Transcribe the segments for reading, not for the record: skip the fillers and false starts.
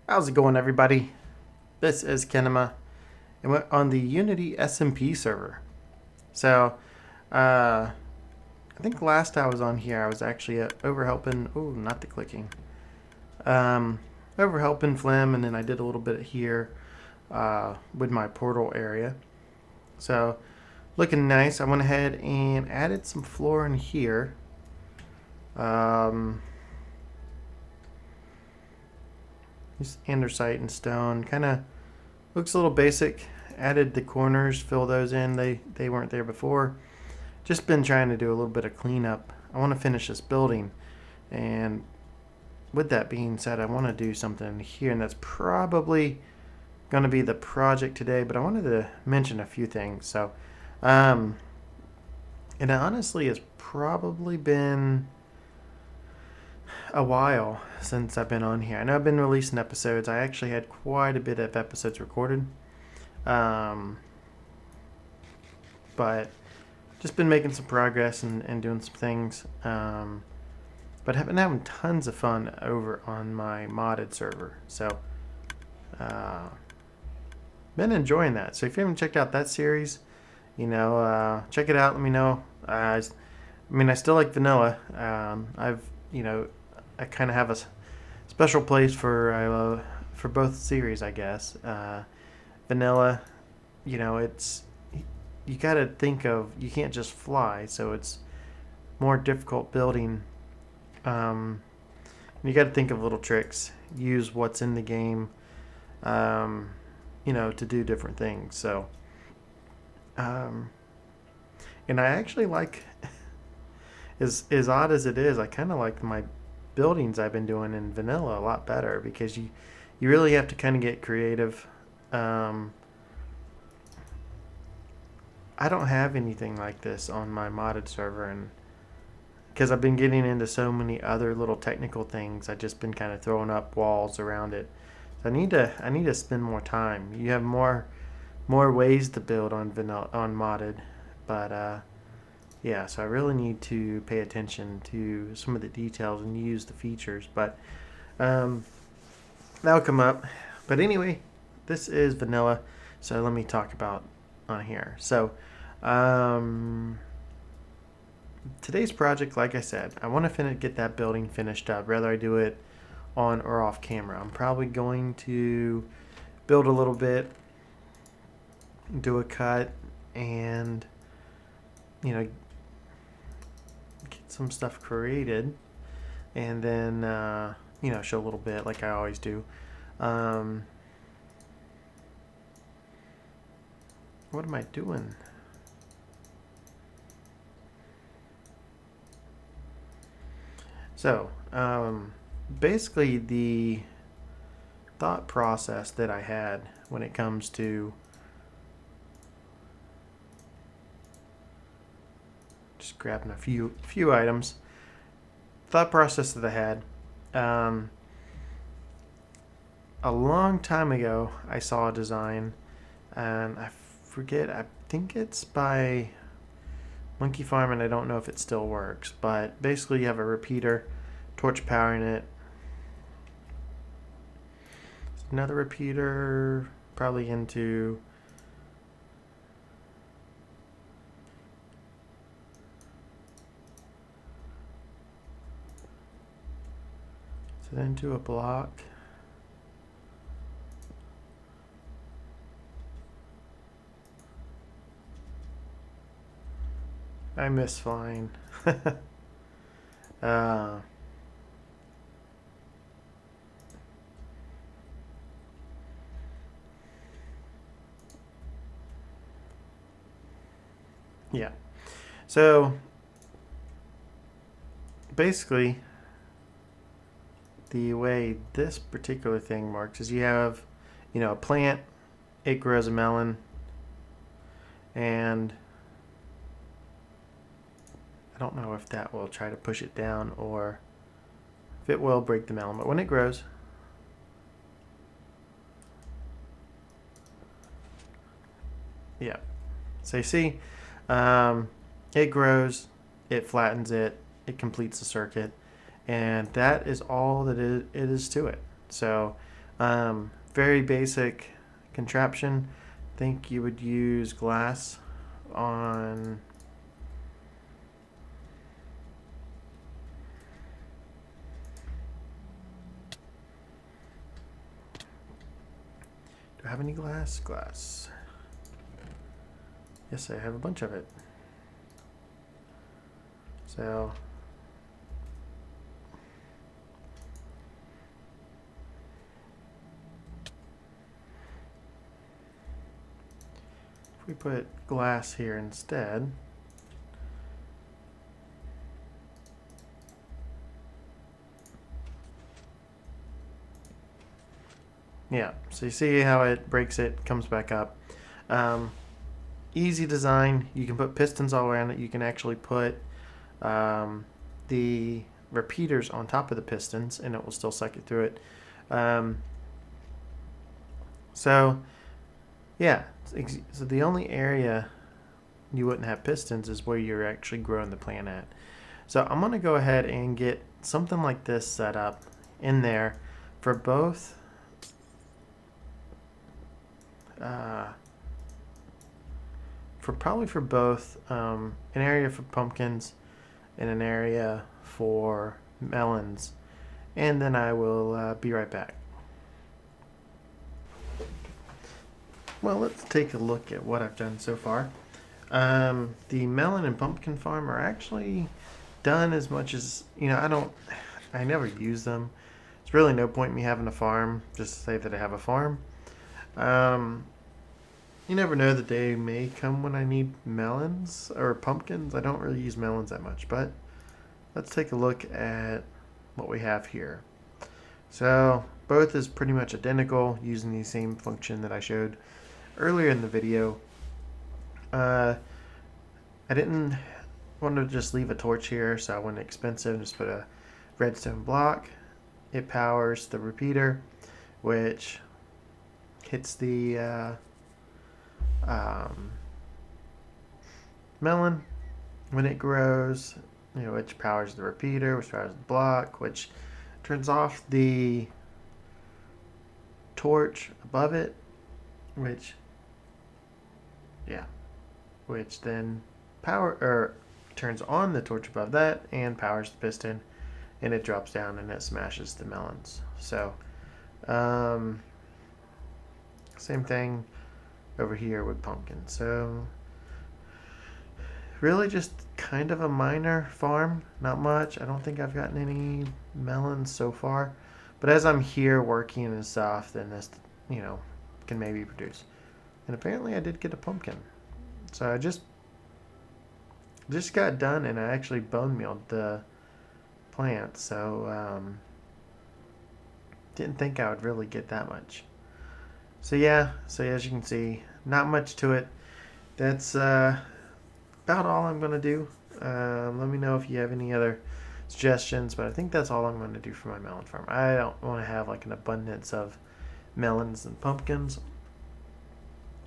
How's it going, everybody? This is Kenema, and we're on the Unity SMP server. So, I think last I was on here, I was actually over helping. Oh, not the clicking. Over helping Flim, and then I did a little bit here with my portal area. So, looking nice. I went ahead and added some floor in here. Just andesite and stone, kind of looks a little basic. Added the corners, fill those in. They weren't there before. Just been trying to do a little bit of cleanup. I want to finish this building, and with that being said, I want to do something here, and that's probably going to be the project today. But I wanted to mention a few things. So, it honestly has probably been a while since I've been on here. I know I've been releasing episodes. I actually had quite a bit of episodes recorded. But just been making some progress and doing some things. But I've been having tons of fun over on my modded server. So, been enjoying that. So if you haven't checked out that series, check it out. Let me know. I still like vanilla. I kind of have a special place for both series, I guess. Vanilla, it's you got to think of, you can't just fly, so it's more difficult building. You got to think of little tricks, use what's in the game, to do different things. So, and I actually like, as odd as it is, I kind of like my buildings I've been doing in vanilla a lot better, because you really have to kind of get creative. I don't have anything like this on my modded server, and because I've been getting into so many other little technical things, I've just been kind of throwing up walls around it. So I need to spend more time. You have more ways to build on vanilla on modded, but yeah. So I really need to pay attention to some of the details and use the features, but that'll come up. But anyway, this is vanilla, so let me talk about on here. So today's project, like I said, I want to get that building finished up, whether I do it on or off camera. I'm probably going to build a little bit, do a cut, and get some stuff created, and then show a little bit like I always do. What am I doing? So, basically the thought process that I had when it comes to just grabbing a few items. Thought process that I had. A long time ago, I saw a design, and I forget. I think it's by Monkey Farm, and I don't know if it still works. But basically, you have a repeater, torch powering it. Another repeater, probably into into a block. I miss flying. Yeah. So basically, the way this particular thing works is you have, a plant, it grows a melon, and I don't know if that will try to push it down or if it will break the melon, but when it grows, yeah. So you see, it grows, it flattens it, it completes the circuit, and that is all that it is to it. So Very basic contraption. I think you would use glass on do I have any glass? Glass. Yes, I have a bunch of it. So if we put glass here instead, yeah, so you see how it breaks it, comes back up. Easy design. You can put pistons all around it. You can actually put the repeaters on top of the pistons and it will still suck it through it. So yeah, so the only area you wouldn't have pistons is where you're actually growing the plant at. So I'm going to go ahead and get something like this set up in there for both probably for both an area for pumpkins and an area for melons, and then I will be right back. Well, let's take a look at what I've done so far. The melon and pumpkin farm are actually done as much as, I never use them. It's really no point in me having a farm just to say that I have a farm. You never know, the day may come when I need melons or pumpkins. I don't really use melons that much, but let's take a look at what we have here. So both is pretty much identical using the same function that I showed earlier in the video. I didn't want to just leave a torch here, so I went expensive and just put a redstone block. It powers the repeater, which hits the melon when it grows, which powers the repeater, which powers the block, which turns off the torch above it, which then turns on the torch above that and powers the piston, and it drops down and it smashes the melons. So same thing over here with pumpkin. So really just kind of a minor farm, not much. I don't think I've gotten any melons so far, but as I'm here working and stuff, then this can maybe produce. And apparently I did get a pumpkin. So I just got done and I actually bone mealed the plant, so didn't think I would really get that much. So yeah, so as you can see, not much to it. That's about all I'm going to do. Let me know if you have any other suggestions, but I think that's all I'm going to do for my melon farm. I don't want to have like an abundance of melons and pumpkins.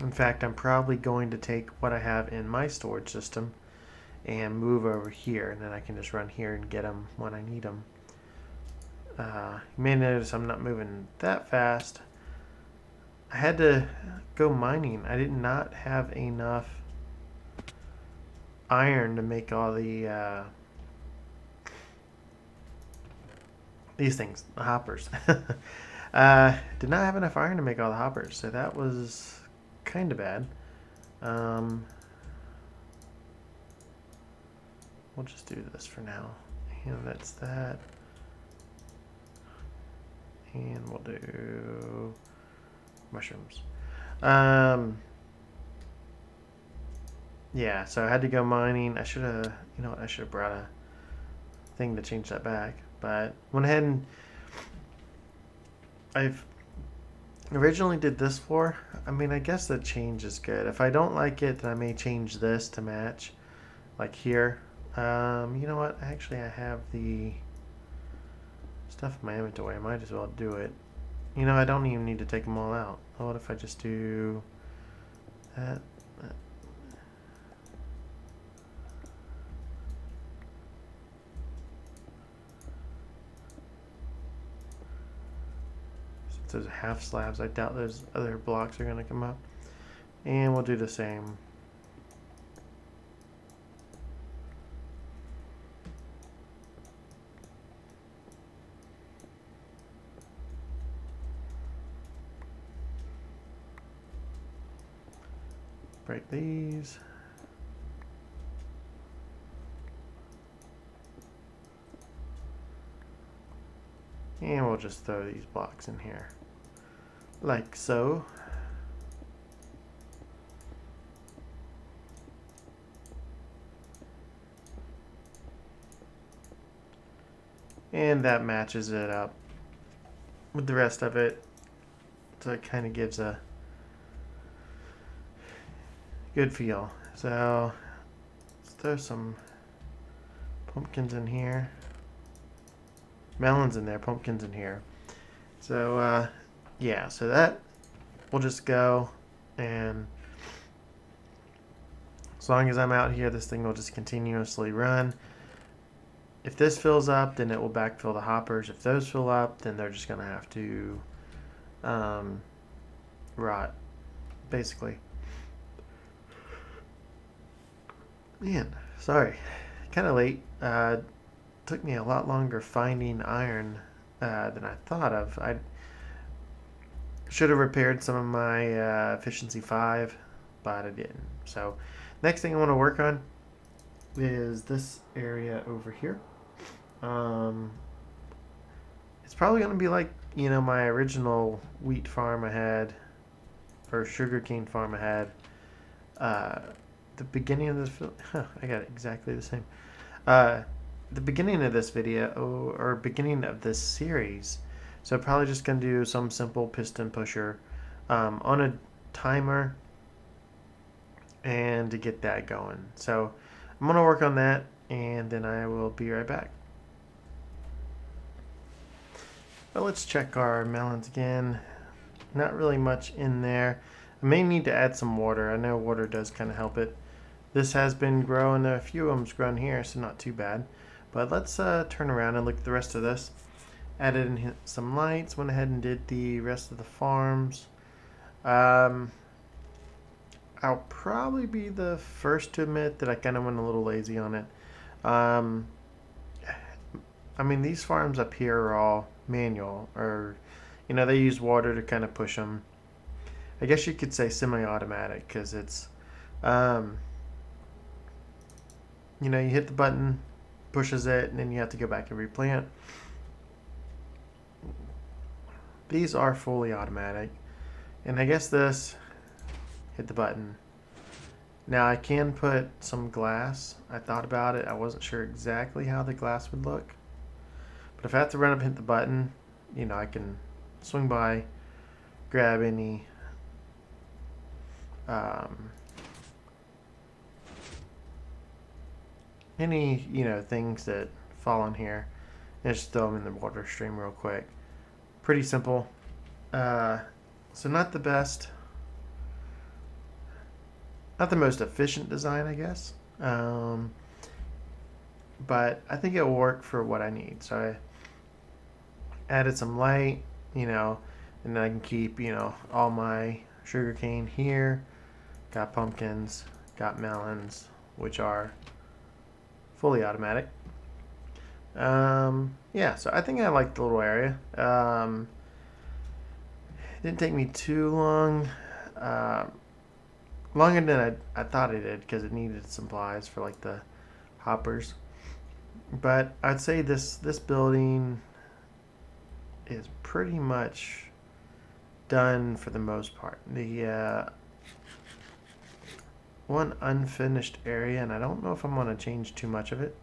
In fact, I'm probably going to take what I have in my storage system and move over here, and then I can just run here and get them when I need them. You may notice I'm not moving that fast. I had to go mining. I did not have enough iron to make all the these things, the hoppers. Did not have enough iron to make all the hoppers, so that was kind of bad. We'll just do this for now. And that's that. And we'll do mushrooms. Yeah, so I had to go mining. I should have, I should have brought a thing to change that back. But went ahead and I've originally did this floor. I mean, I guess the change is good. If I don't like it, then I may change this to match, like here. You know what? Actually, I have the stuff in my inventory. I might as well do it. I don't even need to take them all out. What if I just do that? those half slabs. I doubt those other blocks are going to come up. And we'll do the same. Break these. And we'll just throw these blocks in here, like so. And that matches it up with the rest of it. So it kind of gives a good feel. So let's throw some pumpkins in here. Melons in there, pumpkins in here. So yeah, so that will just go, and as long as I'm out here, this thing will just continuously run. If this fills up, then it will backfill the hoppers. If those fill up, then they're just gonna have to rot, basically. Man, sorry, kind of late. Took me a lot longer finding iron than I thought of. I should have repaired some of my efficiency 5, but I didn't. So next thing I want to work on is this area over here. It's probably going to be like, you know, my original wheat farm I had, or sugarcane farm I had. The beginning of this, I got it exactly the same. The beginning of this video, or beginning of this series. So probably just going to do some simple piston pusher on a timer, and to get that going. So I'm going to work on that, and then I will be right back. Well, let's check our melons again. Not really much in there. I may need to add some water. I know water does kind of help it. This has been growing, a few of them's grown here, so not too bad. But let's turn around and look at the rest of this. Added in some lights, went ahead and did the rest of the farms. I'll probably be the first to admit that I kind of went a little lazy on it. I mean, these farms up here are all manual, or, you know, they use water to kind of push them. I guess you could say semi-automatic, because it's, you know, you hit the button, pushes it, and then you have to go back and replant. These are fully automatic, and I guess this, hit the button. Now I can put some glass. I thought about it. I wasn't sure exactly how the glass would look, but if I have to run up and hit the button, you know, I can swing by, grab any you know, things that fall in here, and just throw them in the water stream real quick. Pretty simple. So not the best, not the most efficient design, I guess, but I think it will work for what I need. So I added some light, you know, and then I can keep, you know, all my sugarcane here. Got pumpkins, got melons, which are fully automatic. Yeah, so I think I like the little area. It didn't take me too long. Longer than I thought it did, because it needed supplies for like the hoppers. But I'd say this building is pretty much done for the most part. The one unfinished area, and I don't know if I'm going to change too much of it.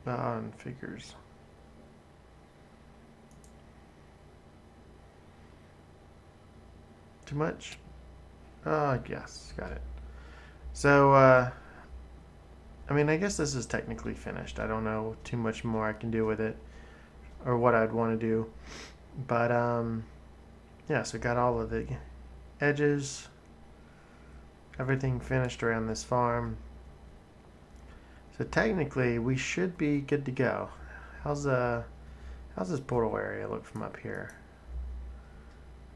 On figures. Too much? Yes, got it. So, I mean, I guess this is technically finished. I don't know too much more I can do with it, or what I'd want to do. But, yeah, so got all of the edges, everything finished around this farm. So technically, we should be good to go. How's this portal area look from up here?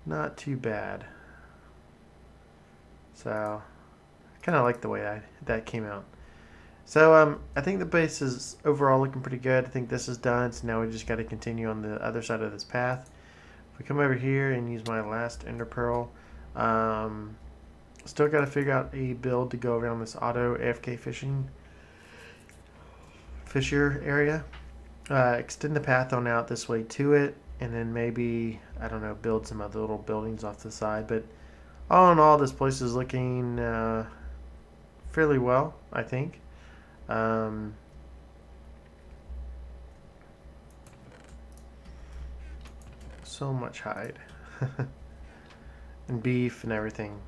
Not too bad. So, kind of like the way that came out. So I think the base is overall looking pretty good. I think this is done, so now we just got to continue on the other side of this path. If we come over here and use my last ender pearl, still got to figure out a build to go around this auto AFK fisher area. Extend the path on out this way to it, and then maybe, I don't know, build some other little buildings off the side. But all in all, this place is looking fairly well, I think. So much hide and beef and everything.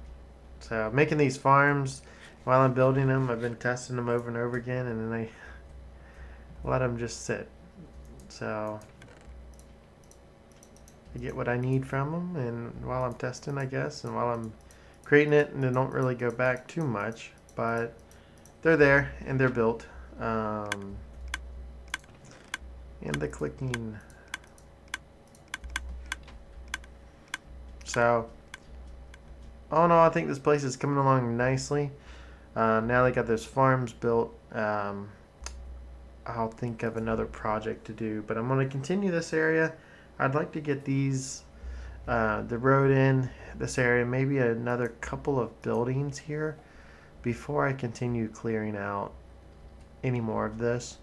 So making these farms while I'm building them, I've been testing them over and over again, and then I let them just sit. So I get what I need from them, and while I'm testing, I guess, and while I'm creating it, and they don't really go back too much, but they're there and they're built. And the clicking. So all in all, I think this place is coming along nicely. Now they got those farms built. I'll think of another project to do, but I'm going to continue this area. I'd like to get these, the road in this area, maybe another couple of buildings here before I continue clearing out any more of this.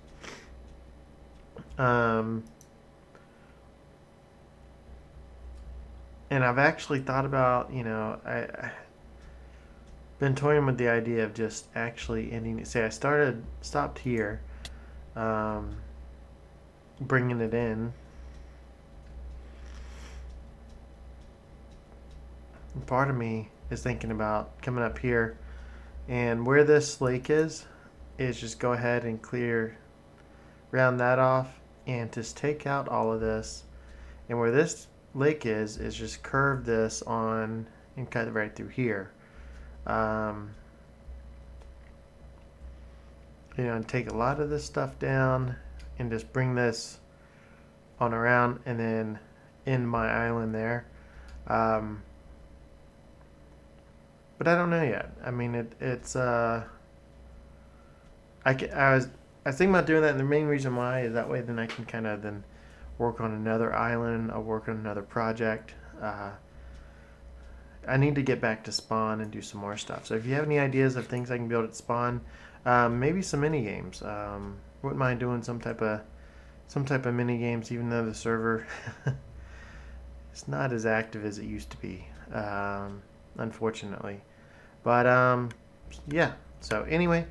And I've actually thought about, I've been toying with the idea of just actually ending it. Say I stopped here, bringing it in. And part of me is thinking about coming up here, and where this lake is just go ahead and round that off, and just take out all of this. And where this lake is just curve this on and cut it right through here. And take a lot of this stuff down and just bring this on around and then end my island there. But I don't know yet. I mean, it's I was thinking about doing that, and the main reason why is that way then I can kind of then work on another island. I'll work on another project. I need to get back to Spawn and do some more stuff. So if you have any ideas of things I can build at Spawn, maybe some mini games. Wouldn't mind doing some type of mini games, even though the server is not as active as it used to be, unfortunately. But yeah. So anyway,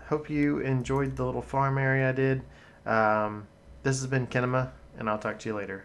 hope you enjoyed the little farm area I did. This has been Kinema, and I'll talk to you later.